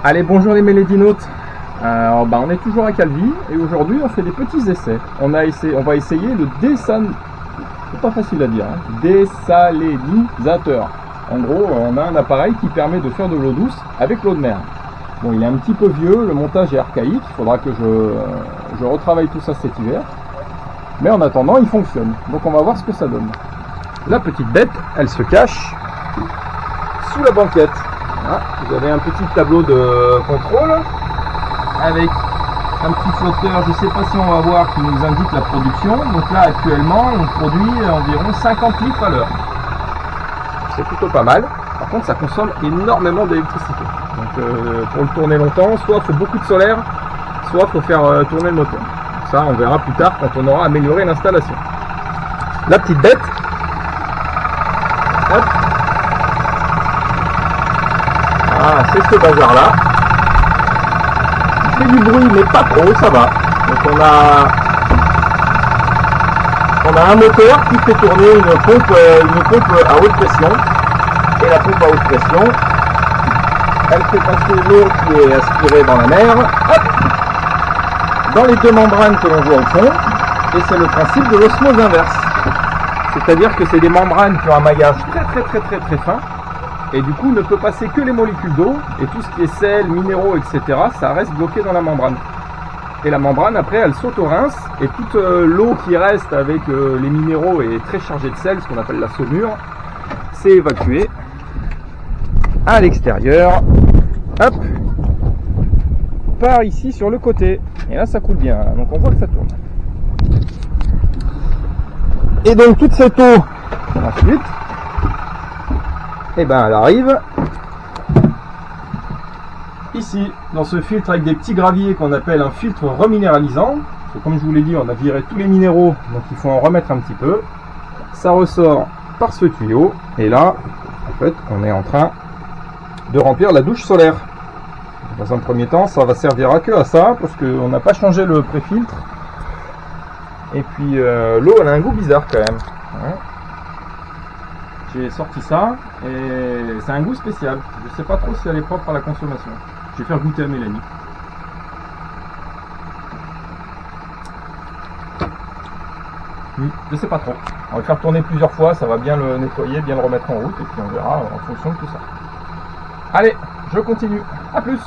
Allez, bonjour les mélédinotes. On est toujours à Calvi et aujourd'hui on fait des petits essais. On va essayer le c'est pas facile à dire, désalinisateur. En gros, on a un appareil qui permet de faire de l'eau douce avec l'eau de mer. Bon, il est un petit peu vieux, le montage est archaïque, il faudra que je retravaille tout ça cet hiver. Mais en attendant, il fonctionne. Donc on va voir ce que ça donne. La petite bête, elle se cache sous la banquette. Voilà, vous avez un petit tableau de contrôle avec un petit flotteur, je ne sais pas si on va voir, qui nous indique la production. Donc là actuellement on produit environ 50 litres à l'heure. C'est plutôt pas mal. Par contre ça consomme énormément d'électricité. Donc pour le tourner longtemps, soit il faut beaucoup de solaire, soit il faut faire tourner le moteur. Ça on verra plus tard quand on aura amélioré l'installation. La petite bête, hop. Ah, c'est ce bazar là. Il fait du bruit mais pas trop, ça va. Donc on a un moteur qui fait tourner une pompe à haute pression. Et la pompe à haute pression, elle fait passer l'eau qui est aspirée dans la mer, hop, dans les deux membranes que l'on voit au fond. Et c'est le principe de l'osmose inverse. C'est-à-dire que c'est des membranes qui ont un maillage très fin. Et du coup ne peut passer que les molécules d'eau, et tout ce qui est sel, minéraux, etc., ça reste bloqué dans la membrane. Et la membrane après elle s'auto-rince, et toute l'eau qui reste avec les minéraux est très chargée de sel, ce qu'on appelle la saumure, c'est évacué à l'extérieur, hop, par ici sur le côté, et là ça coule bien, donc on voit que ça tourne. Et donc toute cette eau, ensuite, et ben elle arrive ici dans ce filtre avec des petits graviers qu'on appelle un filtre reminéralisant. Parce que comme je vous l'ai dit, on a viré tous les minéraux, donc il faut en remettre un petit peu. Ça ressort par ce tuyau et là en fait on est en train de remplir la douche solaire. Dans un premier temps ça va servir à que à ça parce qu'on n'a pas changé le pré-filtre et puis l'eau elle a un goût bizarre quand même, ouais. J'ai sorti ça et c'est un goût spécial. Je sais pas trop si elle est propre à la consommation. Je vais faire goûter à Mélanie. Je sais pas trop. On va le faire tourner plusieurs fois, ça va bien le nettoyer, bien le remettre en route et puis on verra en fonction de tout ça. Allez, je continue. À plus.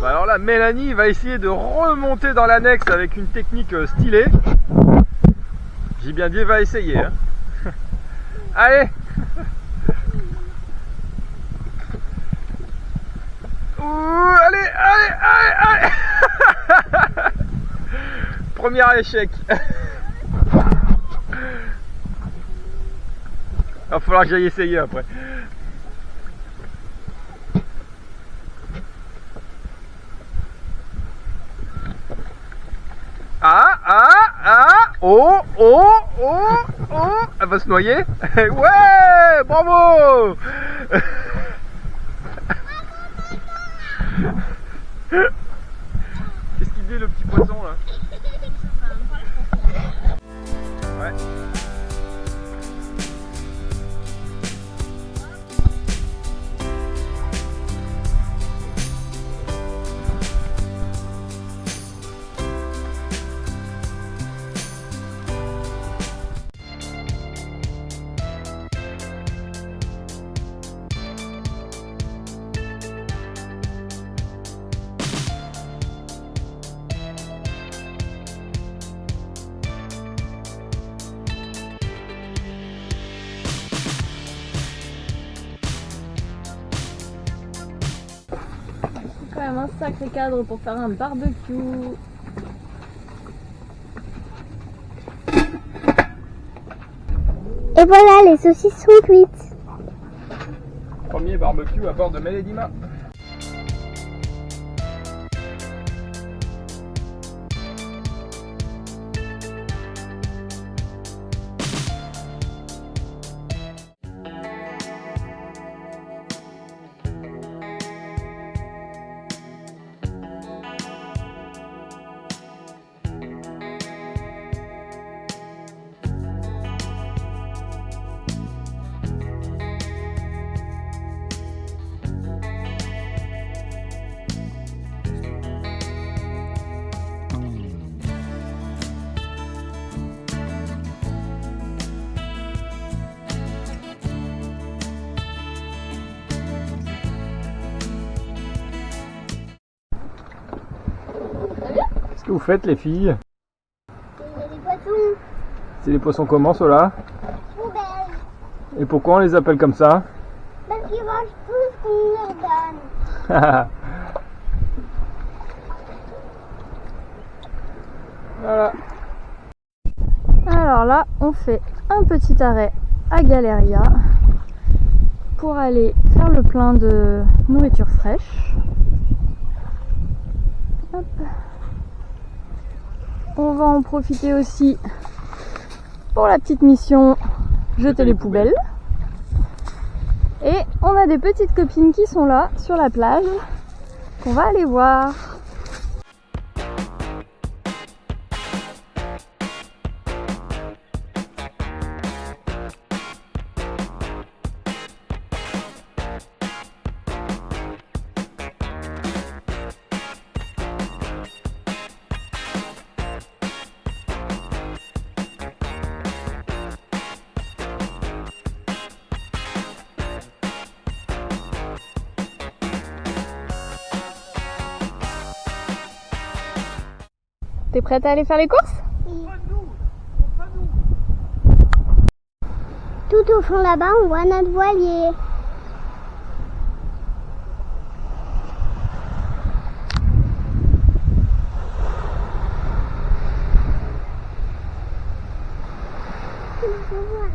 Alors là, Mélanie va essayer de remonter dans l'annexe avec une technique stylée. J'ai bien dit, va essayer. Hein. Allez. Ouh, allez. Premier échec. Il va falloir que j'aille essayer après. Oh, oh, oh, oh. Elle va se noyer. Ouais, bravo. Qu'est-ce qu'il dit le petit poisson là? Ouais. Quand même un sacré cadre pour faire un barbecue. Et voilà, les saucisses sont cuites. Premier barbecue à bord de Mélédima. Qu'est-ce que vous faites les filles? Il y a des poissons. C'est des poissons comment ceux-là? Poubelles. Et pourquoi on les appelle comme ça? Parce qu'ils mangent tout ce qu'on leur donne. Voilà. Alors là, on fait un petit arrêt à Galeria pour aller faire le plein de nourriture fraîche. Hop. On va en profiter aussi pour la petite mission jeter les poubelles. Et on a des petites copines qui sont là sur la plage qu'on va aller voir. T'es prête à aller faire les courses? Tout au fond là-bas, on voit notre voilier. On va voir.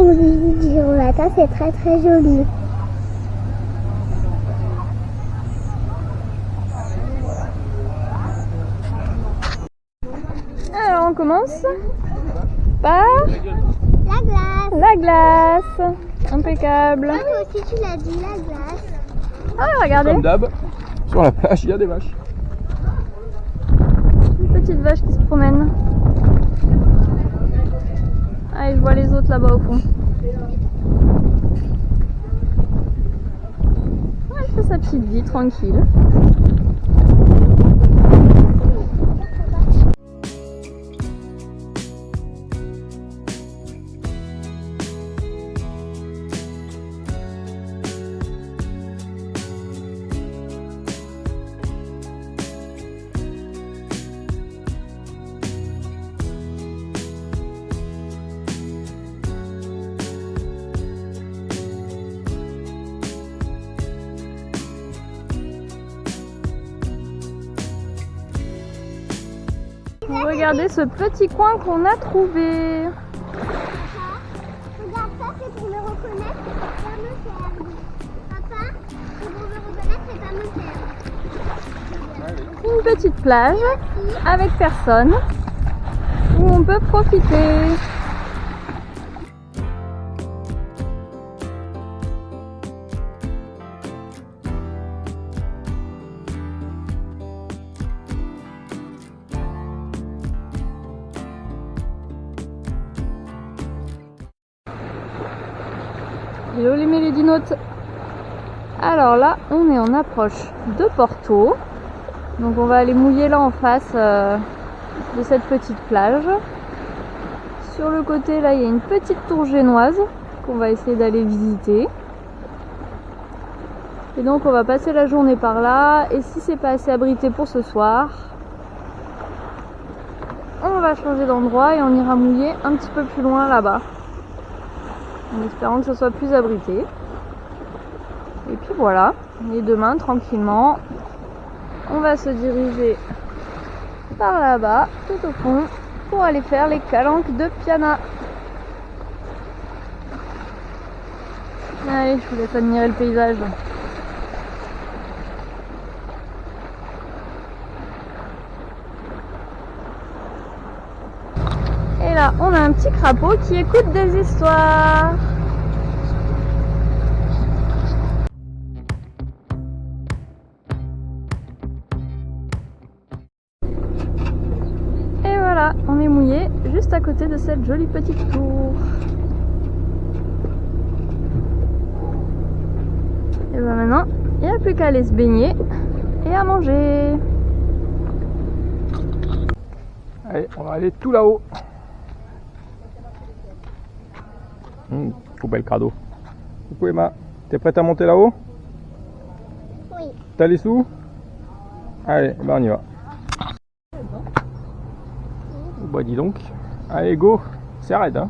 Oui, Gironata, c'est très très joli. Alors on commence par La glace. la glace. Impeccable. Ah, toi aussi tu l'as dit, la glace. Ah, regardez, Comme d'hab, sur la plage, il y a des vaches. une petite vache qui se promène. Ah, je vois les autres là-bas au fond. Elle fait sa petite vie tranquille. Regardez ce petit coin qu'on a trouvé. Regarde ça, c'est pour me reconnaître, c'est pas me perdre. Papa, c'est pour me reconnaître, c'est pas me perdre. Une petite plage avec personne où on peut profiter. Hello les mélodinotes. Alors là, on est en approche de Porto. Donc on va aller mouiller là en face de cette petite plage. Sur le côté là, il y a une petite tour génoise qu'on va essayer d'aller visiter. Et donc on va passer la journée par là. Et si c'est pas assez abrité pour ce soir, on va changer d'endroit et on ira mouiller un petit peu plus loin là-bas, en espérant que ce soit plus abrité. Et puis voilà, et demain tranquillement on va se diriger par là-bas tout au fond pour aller faire les calanques de Piana. Allez, je vous laisse admirer le paysage. Et là on a un petit crapaud qui écoute des histoires. On est mouillé juste à côté de cette jolie petite tour. Et ben maintenant, il n'y a plus qu'à aller se baigner et à manger. Allez, on va aller tout là-haut. Trop bel cadeau. Coucou Emma, t'es prête à monter là-haut? Oui. T'as les sous? Allez, ben on y va. Bah dis donc, allez go, c'est raide hein.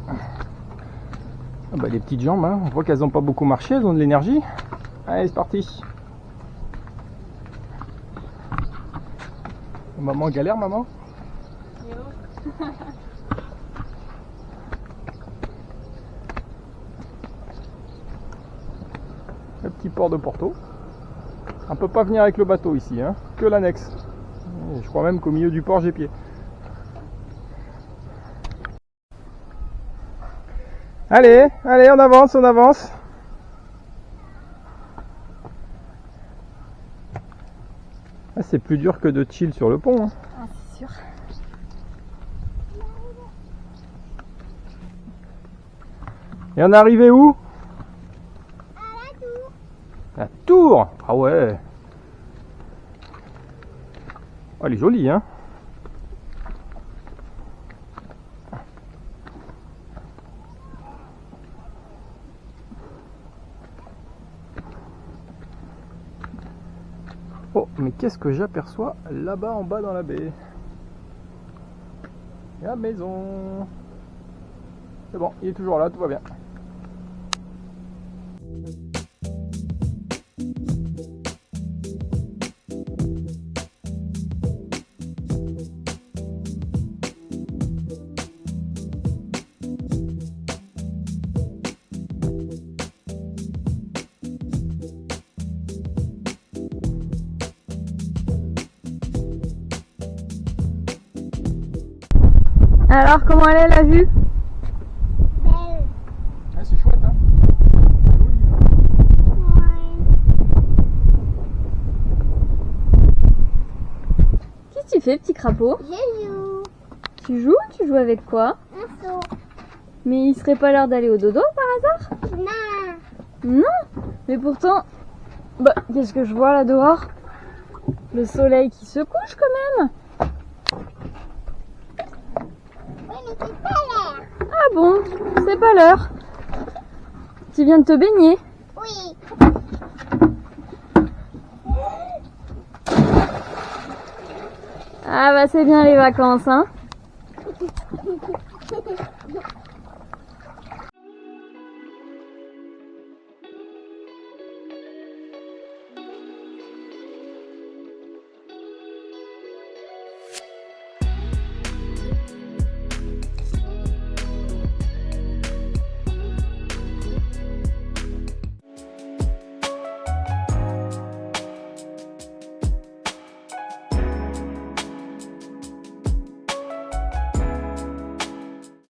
Ah bah les petites jambes, hein. On voit qu'elles n'ont pas beaucoup marché, elles ont de l'énergie. Allez c'est parti. Maman galère maman. Le petit port de Porto. On peut pas venir avec le bateau ici, hein, que l'annexe. Je crois même qu'au milieu du port j'ai pied. Allez, allez, on avance, on avance. Ah, c'est plus dur que de chill sur le pont. Hein. Ah, c'est sûr. Et on est arrivé où? La tour. Ah ouais. Oh, elle est jolie hein. Oh mais qu'est-ce que j'aperçois là-bas en bas dans la baie? La maison. C'est bon, il est toujours là, tout va bien. Alors, comment elle est la vue? Belle. Ah, c'est chouette, hein. Joli, là. Ouais. Qu'est-ce que tu fais, petit crapaud? Je joue. Tu joues? Tu joues avec quoi? Un saut. Mais il serait pas l'heure d'aller au dodo par hasard? Non. Non. Mais pourtant, bah, qu'est-ce que je vois là dehors? Le soleil qui se couche quand même. Oui, mais c'est pas l'air. Ah bon, c'est pas l'heure. Tu viens de te baigner? Oui. Ah bah c'est bien les vacances, hein.